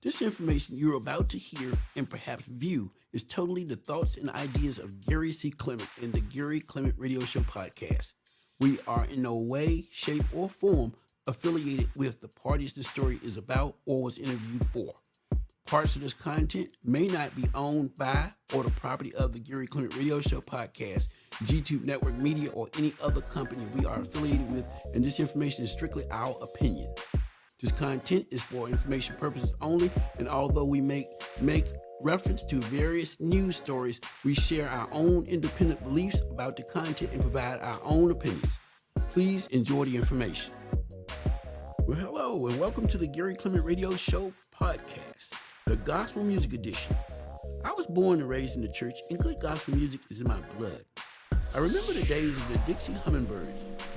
This information you're about to hear and perhaps view is totally the thoughts and ideas of Gary C. Clement in the Gary Clement Radio Show podcast. We are in no way, shape, or form affiliated with the parties the story is about or was interviewed for. Parts of this content may not be owned by or the property of the Gary Clement Radio Show podcast, G-Tube Network Media, or any other company we are affiliated with, and this information is strictly our opinion. This content is for information purposes only, and although we make reference to various news stories, we share our own independent beliefs about the content and provide our own opinions. Please enjoy the information. Well, hello, and welcome to the Gary Clement Radio Show podcast, the Gospel Music Edition. I was born and raised in the church, and good gospel music is in my blood. I remember the days of the Dixie Hummingbirds,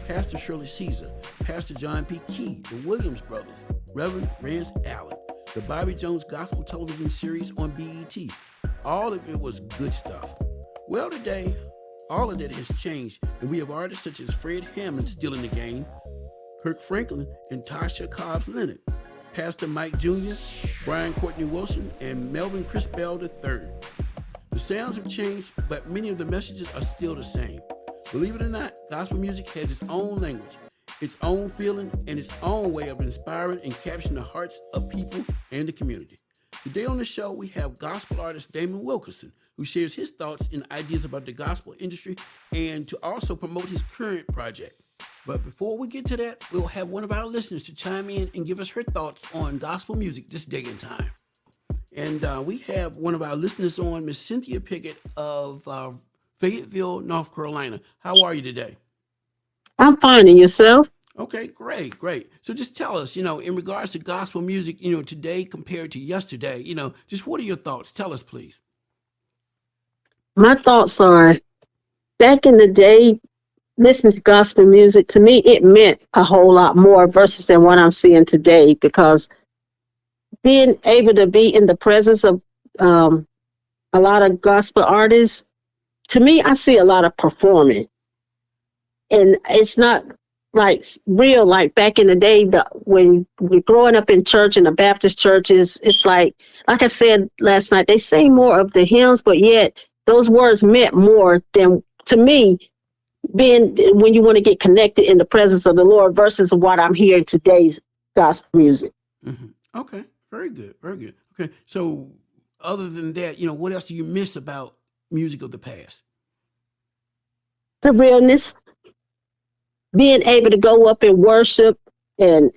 Pastor Shirley Caesar, Pastor John P. Key, the Williams Brothers, Reverend Rance Allen, the Bobby Jones Gospel Television series on BET. All of it was good stuff. Well, today, all of that has changed, and we have artists such as Fred Hammond still in the game, Kirk Franklin and Tasha Cobbs Leonard, Pastor Mike Jr., Brian Courtney Wilson, and Melvin Crispell III. The sounds have changed, but many of the messages are still the same. Believe it or not, gospel music has its own language, its own feeling, and its own way of inspiring and capturing the hearts of people and the community. Today on the show, we have gospel artist Damon Wilkerson, who shares his thoughts and ideas about the gospel industry and to also promote his current project. But before we get to that, we'll have one of our listeners to chime in and give us her thoughts on gospel music this day and time. And we have one of our listeners on, Miss Cynthia Piggot of Fayetteville, North Carolina. How are you today? I'm fine. And yourself? Okay, great. So just tell us, in regards to gospel music, today compared to yesterday, just what are your thoughts? Tell us, please. My thoughts are, back in the day, listening to gospel music, to me, it meant a whole lot more versus than what I'm seeing today, because being able to be in the presence of a lot of gospel artists, to me, I see a lot of performing. And it's not like real, like back in the day, when we're growing up in church, in the Baptist churches, it's like I said last night, they sing more of the hymns, but yet those words meant more than, to me, being when you want to get connected in the presence of the Lord versus what I'm hearing today's gospel music. Mm-hmm. Okay, very good. Okay, so other than that, what else do you miss about music of the past? The realness, being able to go up and worship and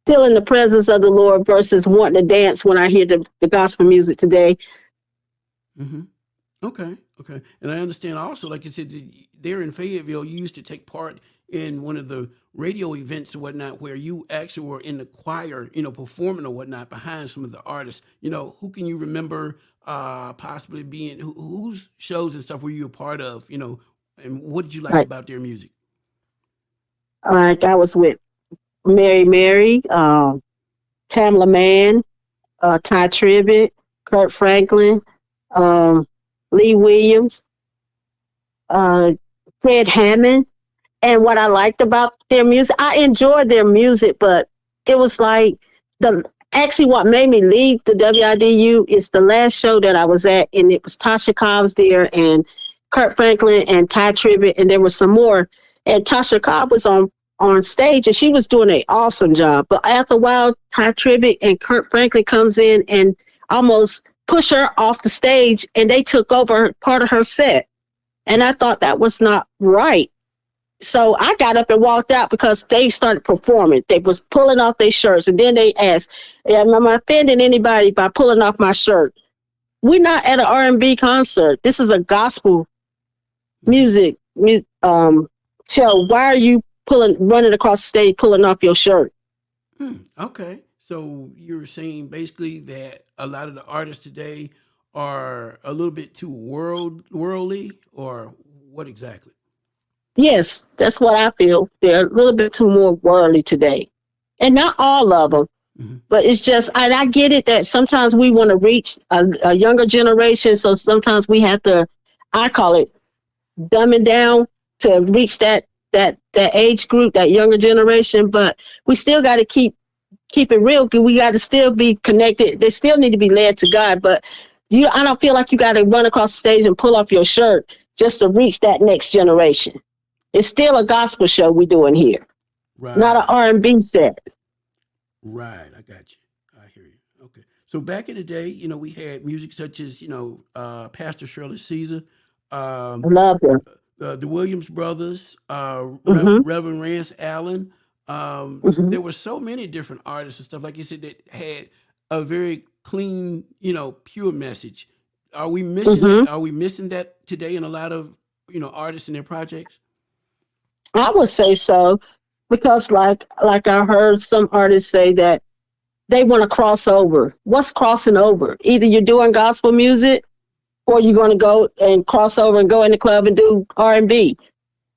feel in the presence of the Lord versus wanting to dance when I hear the gospel music today. Mm-hmm. Okay. And I understand also, like you said, there in Fayetteville, you used to take part in one of the radio events or whatnot, where you actually were in the choir, performing or whatnot behind some of the artists. Who can you remember possibly being, whose shows and stuff were you a part of, and what did you like about their music? Like I was with Mary, Tamla Mann, Ty Tribbett, Kurt Franklin, Lee Williams, Fred Hammond. And what I liked about their music, I enjoyed their music, but it was like actually what made me leave the WIDU is the last show that I was at, and it was Tasha Cobbs there and Kurt Franklin and Ty Tribbett, and there was some more. And Tasha Cobb was on stage, and she was doing an awesome job. But after a while, Ty Tribbett and Kurt Franklin comes in and almost push her off the stage, and they took over part of her set. And I thought that was not right. So I got up and walked out because they started performing. They was pulling off their shirts, and then they asked, am I offending anybody by pulling off my shirt? We're not at an R&B concert. This is a gospel music show. Why are you running across the stage, pulling off your shirt? Okay. So you're saying basically that a lot of the artists today are a little bit too worldly, or what exactly? Yes, that's what I feel. They're a little bit too more worldly today. And not all of them, but it's just, and I get it that sometimes we want to reach a younger generation. So sometimes we have to, I call it, dumbing down to reach that age group, that younger generation. But we still got to keep keep it real, we got to still be connected. They still need to be led to God, but I don't feel like you got to run across the stage and pull off your shirt just to reach that next generation. It's still a gospel show we're doing here, not an Right. R&B set. Right. I got you. I hear you. Okay. So back in the day, we had music such as, Pastor Shirley Caesar, I um, love them. the Williams brothers, Hmm. Reverend Rance Allen. Hmm. There were so many different artists and stuff, like you said, that had a very clean, pure message. Are we missing? Hmm. Are we missing that today in a lot of artists and their projects? I would say so, because like I heard some artists say that they want to cross over. What's crossing over? Either you're doing gospel music or you're going to go and cross over and go in the club and do R&B.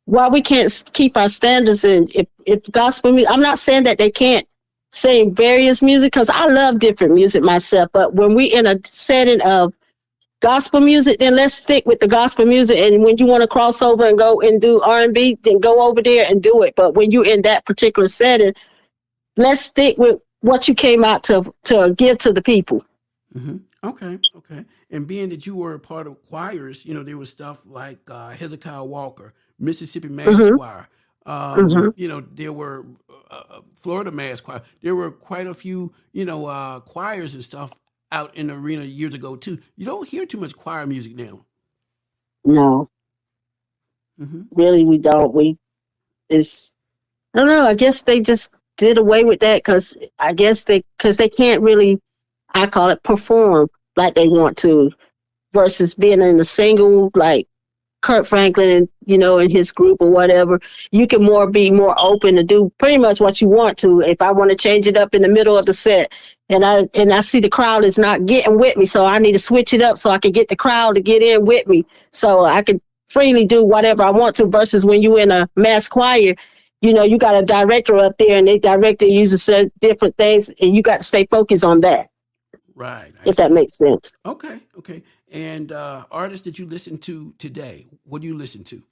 While we can't keep our standards in, if gospel music, I'm not saying that they can't sing various music, because I love different music myself. But when we in a setting of gospel music, then let's stick with the gospel music. And when you want to cross over and go and do R&B, then go over there and do it. But when you're in that particular setting, let's stick with what you came out to give to the people. Hmm. Okay, okay. And being that you were a part of choirs, there was stuff like Hezekiah Walker, Mississippi Mass Hmm. Choir. Hmm. There were Florida Mass Choir. There were quite a few, choirs and stuff out in the arena years ago too. You don't hear too much choir music now. No, Hmm. really, we don't. It's I don't know. I guess they just did away with that because because they can't really, I call it, perform like they want to, versus being in a single like Kurt Franklin and in his group or whatever. You can be more open to do pretty much what you want to. If I want to change it up in the middle of the set, and I see the crowd is not getting with me, so I need to switch it up so I can get the crowd to get in with me, so I can freely do whatever I want to. Versus when you in a mass choir, you got a director up there and they director uses different things, and you got to stay focused on that. Right, I If that see. makes sense. Okay, okay. And artists that you listen to today, what do you listen to?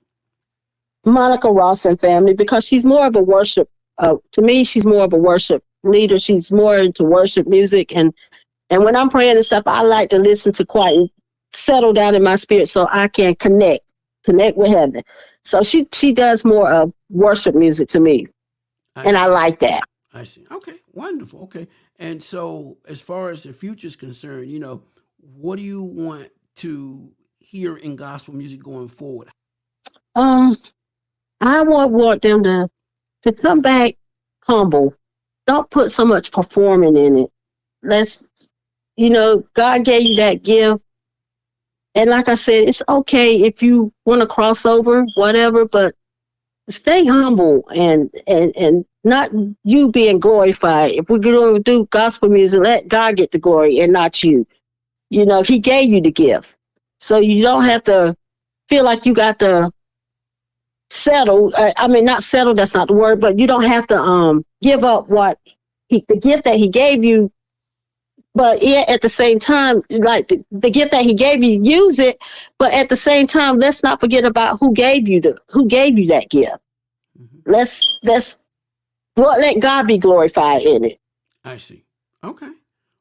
Monica Ross and family, because she's more of a worship. To me, she's more of a worship leader. She's more into worship music, and when I'm praying and stuff, I like to listen to quiet and settle down in my spirit so I can connect with heaven. So she does more of worship music to me, I and I see. like that. I see. Okay, wonderful. Okay, and so as far as the future is concerned, what do you want to hear in gospel music going forward? Um, I want them to come back humble. Don't put so much performing in it. Let's God gave you that gift. And like I said, it's okay if you want to cross over, whatever, but stay humble and not you being glorified. If we're going to do gospel music, let God get the glory and not you. He gave you the gift. So you don't have to feel like you got to settle. I mean, not settle, that's not the word, but you don't have to give up the gift that he gave you. But yeah, at the same time, like the gift that he gave you, use it. But at the same time, let's not forget about who gave you that gift. Hmm. Let's let God be glorified in it. I see. Okay.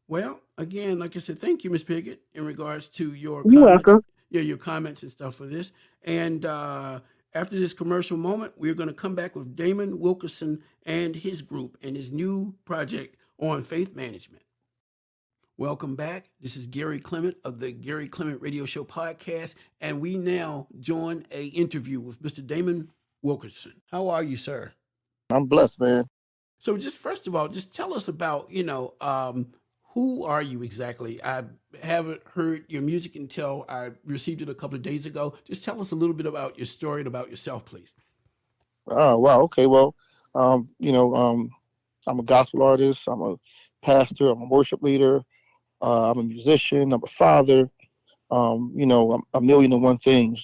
Well, again, like I said, thank you, Miss Piggott, in regards to your You're comments. welcome. Yeah, your comments and stuff for this. And after this commercial moment, we're going to come back with Damon Wilkerson and his group and his new project on faith management. Welcome back. This is Gary Clement of the Gary Clement Radio Show podcast, and we now join a interview with Mr. Damon Wilkerson. How are you, sir? I'm blessed, man. So, just first of all, just tell us about who are you exactly? I haven't heard your music until I received it a couple of days ago. Just tell us a little bit about your story and about yourself, please. Oh, wow. Okay. Well, um, you know, um, I'm a gospel artist. I'm a pastor. I'm a worship leader. I'm a musician. I'm a father. I'm a million and one things.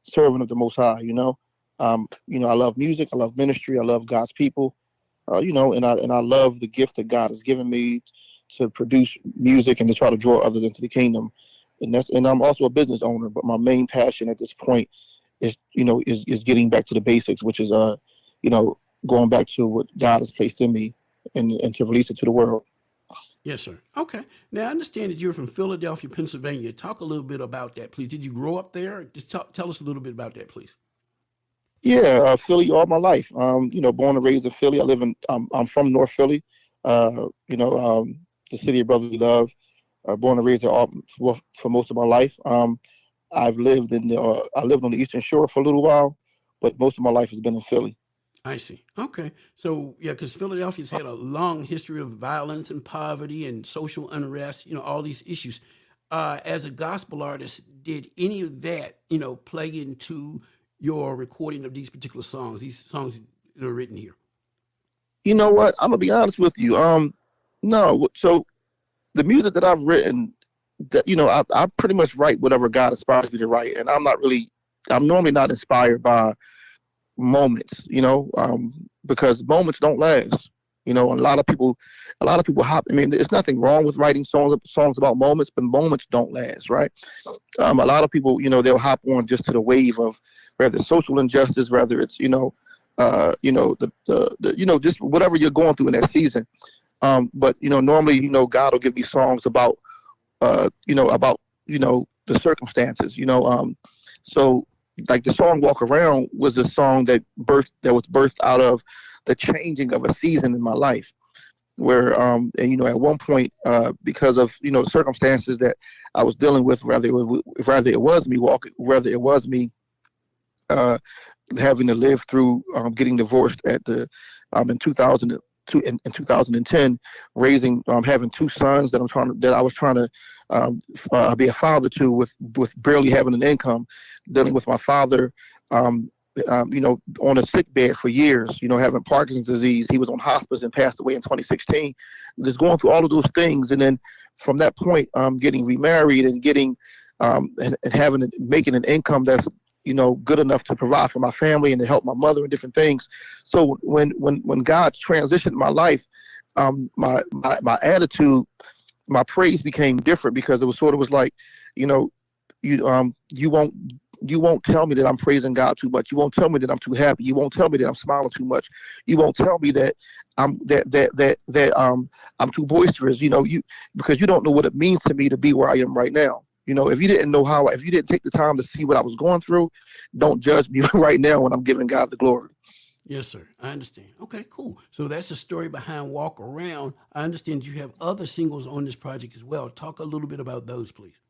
Servant of the Most High. I love music. I love ministry. I love God's people. And I love the gift that God has given me to produce music and to try to draw others into the kingdom. And I'm also a business owner, but my main passion at this point is getting back to the basics, which is you know, going back to what God has placed in me and to release it to the world. Yes, sir. Okay. Now, I understand that you're from Philadelphia, Pennsylvania. Talk a little bit about that, please. Did you grow up there? Just tell us a little bit about that, please. Yeah, Philly all my life. Born and raised in Philly. I'm from North Philly. The city of brotherly love. Born and raised there for most of my life. I lived on the Eastern Shore for a little while, but most of my life has been in Philly. I see. Okay. So, yeah, because Philadelphia's had a long history of violence and poverty and social unrest, all these issues. As a gospel artist, did any of that, play into your recording of these particular songs, these songs that are written here? You know what? I'm gonna be honest with you. No. So the music that I've written, I pretty much write whatever God inspires me to write, and I'm normally not inspired by moments, because moments don't last. And a lot of people hop. I mean, there's nothing wrong with writing songs about moments, but moments don't last, right? A lot of people, they'll hop on just to the wave of whether it's social injustice, whether it's just whatever you're going through in that season. But normally, God will give me songs about the circumstances. So like the song "Walk Around" was a song that was birthed out of the changing of a season in my life, where at one point, because of the circumstances that I was dealing with, whether it was me having to live through getting divorced in 2002 in 2010, raising having two sons that I was trying to be a father to with barely having an income, dealing with my father on a sick bed for years, having Parkinson's disease. He was on hospice and passed away in 2016. Just going through all of those things, and then from that point, getting remarried and getting and making an income that's good enough to provide for my family and to help my mother and different things. So when God transitioned my life, my attitude, my praise became different, because it was like, you won't tell me that I'm praising God too much. You won't tell me that I'm too happy. You won't tell me that I'm smiling too much. You won't tell me that I'm too boisterous. Because you don't know what it means to me to be where I am right now. If you didn't take the time to see what I was going through, don't judge me right now when I'm giving God the glory. Yes, sir. I understand. Okay, cool. So that's the story behind "Walk Around." I understand you have other singles on this project as well. Talk a little bit about those, please.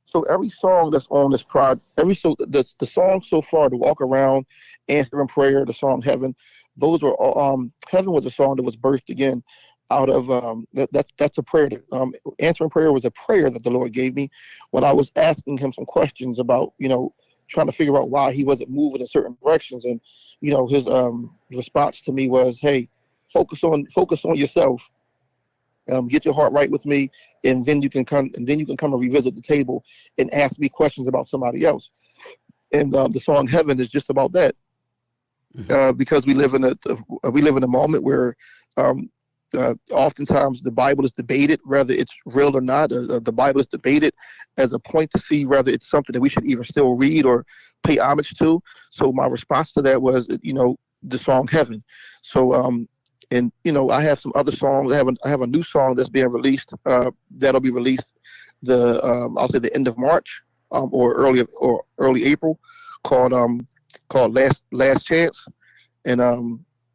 So every song that's on this project, the song so far, the "Walk Around," "Answering Prayer," the song "Heaven," those were all. "Heaven" was a song that was birthed again out of that's a prayer. "Answering Prayer" was a prayer that the Lord gave me when I was asking Him some questions about trying to figure out why He wasn't moving in certain directions, and His response to me was, "Hey, focus on yourself. Get your heart right with me, and then you can come and revisit the table and ask me questions about somebody else." And the song "Heaven" is just about that, because we live in a moment where oftentimes the Bible is debated whether it's real or not. The Bible is debated as a point to see whether it's something that we should even still read or pay homage to. So my response to that was, the song "Heaven." So I have some other songs. I have a new song that's being released. That'll be released I'll say the end of March, or early April, called Last Chance, and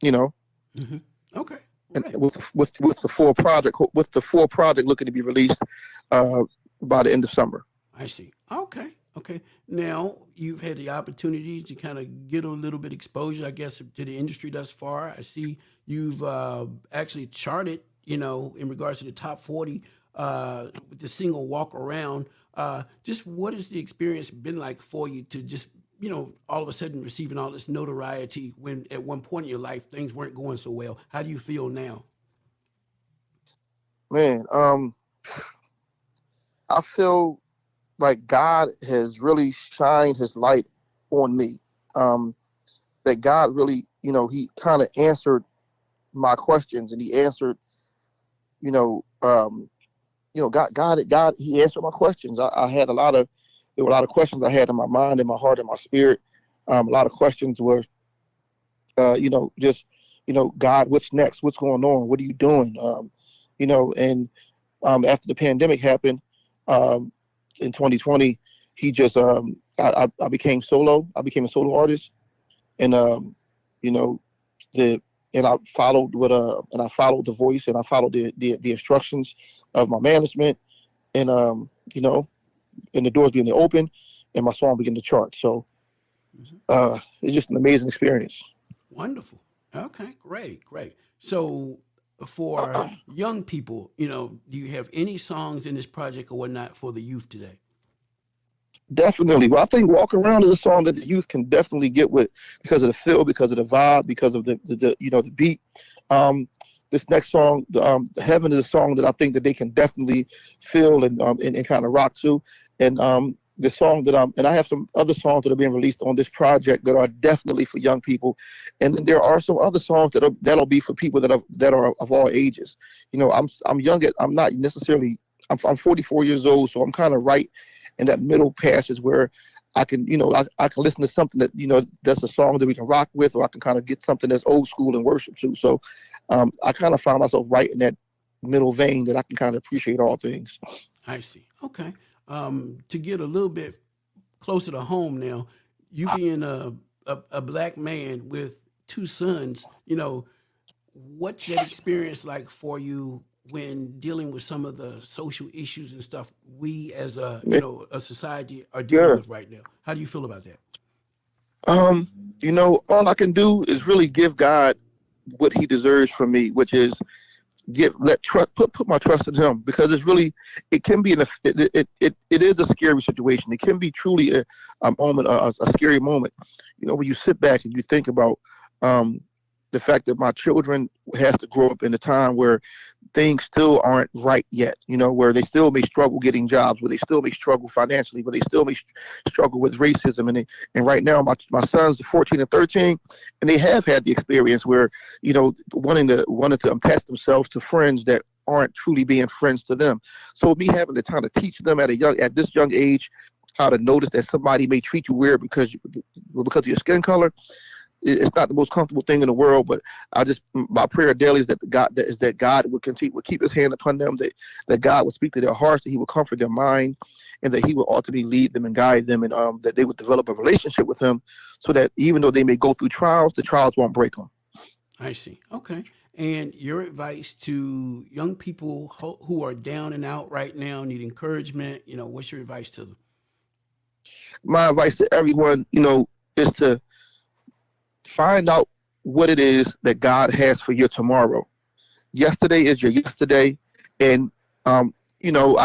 Mm-hmm. Okay. and Right. with the full project looking to be released by the end of summer. I see. Okay. Okay. Now you've had the opportunity to kind of get a little bit exposure, I guess, to the industry thus far. I see you've actually charted, in regards to the top 40 with the single "Walk Around." Just what has the experience been like for you to just, all of a sudden receiving all this notoriety when at one point in your life things weren't going so well? How do you feel now? Man, I feel like God has really shined His light on me. That God really, He kind of answered my questions, and He answered, God, He answered my questions. There were a lot of questions I had in my mind, in my heart, in my spirit. A lot of questions were, just God, what's next? What's going on? What are you doing? And after the pandemic happened in 2020, he just I became solo. I became a solo artist, and you know the and I followed the voice, and I followed the instructions of my management, and and the doors being open, and my song began to chart. So it's just an amazing experience. Wonderful. Okay, great, great. So for young people, do you have any songs in this project or whatnot for the youth today? Definitely. Well, I think "Walk Around" is a song that the youth can definitely get with because of the feel, because of the vibe, because of the beat. This next song, the "Heaven" is a song that I think that they can definitely feel and kind of rock to. And the song and I have some other songs that are being released on this project that are definitely for young people. And then there are some other songs that'll be for people that are of all ages. I'm young. I'm not necessarily. I'm 44 years old, so I'm kind of right in that middle passage where I can, I can listen to something that, that's a song that we can rock with, or I can kind of get something that's old school and worship to. So I kind of find myself right in that middle vein that I can kind of appreciate all things. I see. Okay. To get a little bit closer to home now, you being a black man with two sons, what's that experience like for you when dealing with some of the social issues and stuff we as a society are dealing with right now? How do you feel about that? All I can do is really give God what he deserves from me, which is put my trust in him, because it can be it is a scary situation. It can be truly a moment, a scary moment, when you sit back and you think about the fact that my children have to grow up in a time where things still aren't right yet, where they still may struggle getting jobs, where they still may struggle financially, where they still may struggle with racism. And right now, my sons are 14 and 13, and they have had the experience where, wanting to attach themselves to friends that aren't truly being friends to them. So me having the time to teach them at this young age how to notice that somebody may treat you weird because of your skin color, it's not the most comfortable thing in the world, but my prayer daily is that God would keep his hand upon them, that God would speak to their hearts, that he would comfort their mind, and that he would ultimately lead them and guide them, and that they would develop a relationship with him, so that even though they may go through trials, the trials won't break them. I see. Okay. And your advice to young people who are down and out right now, need encouragement, what's your advice to them? My advice to everyone, is to find out what it is that God has for your tomorrow. Yesterday is your yesterday. And, I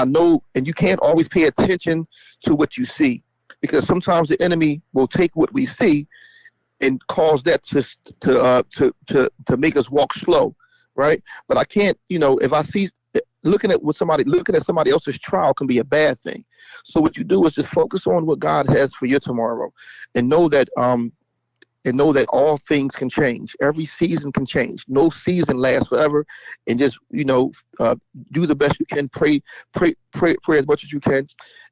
know, and you can't always pay attention to what you see, because sometimes the enemy will take what we see and cause that to make us walk slow. Right. But I can't, if I see looking at somebody else's trial can be a bad thing. So what you do is just focus on what God has for your tomorrow, and know that all things can change. Every season can change. No season lasts forever. And just, do the best you can. Pray as much as you can,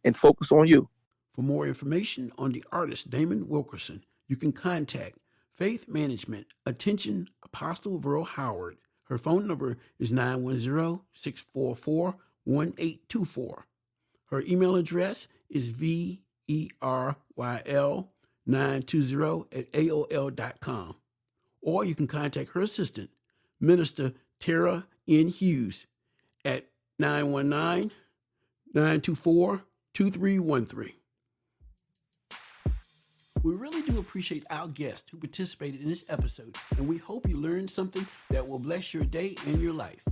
and focus on you. For more information on the artist Damon Wilkerson, you can contact Faith Management, attention Apostle Verl Howard. Her phone number is 910-644-1824. Her email address is veryl920@aol.com. Or you can contact her assistant, Minister Tara N. Hughes, at 919-924-2313. We really do appreciate our guest who participated in this episode, and we hope you learned something that will bless your day and your life.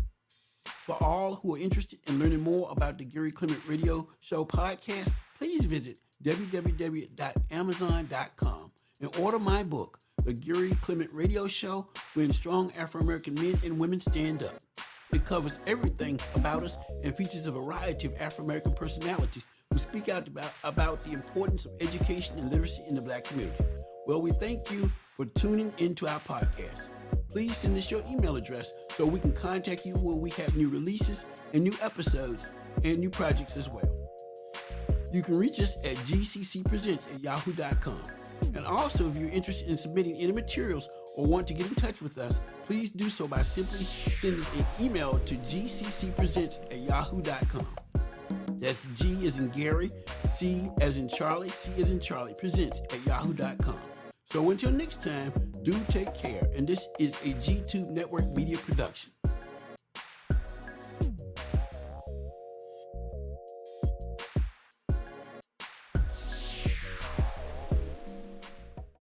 For all who are interested in learning more about the Gary Clement Radio Show podcast, please visit www.amazon.com and order my book, The Gary Clement Radio Show, When Strong Afro-American Men and Women Stand Up. It covers everything about us and features a variety of Afro-American personalities who speak out about the importance of education and literacy in the Black community. Well, we thank you for tuning into our podcast. Please send us your email address so we can contact you when we have new releases and new episodes and new projects as well. You can reach us at gccpresents@yahoo.com. And also, if you're interested in submitting any materials or want to get in touch with us, please do so by simply sending an email to gccpresents@yahoo.com. That's G as in Gary, C as in Charlie, C as in Charlie, presents@yahoo.com. So until next time, do take care. And this is a G-Tube Network Media production.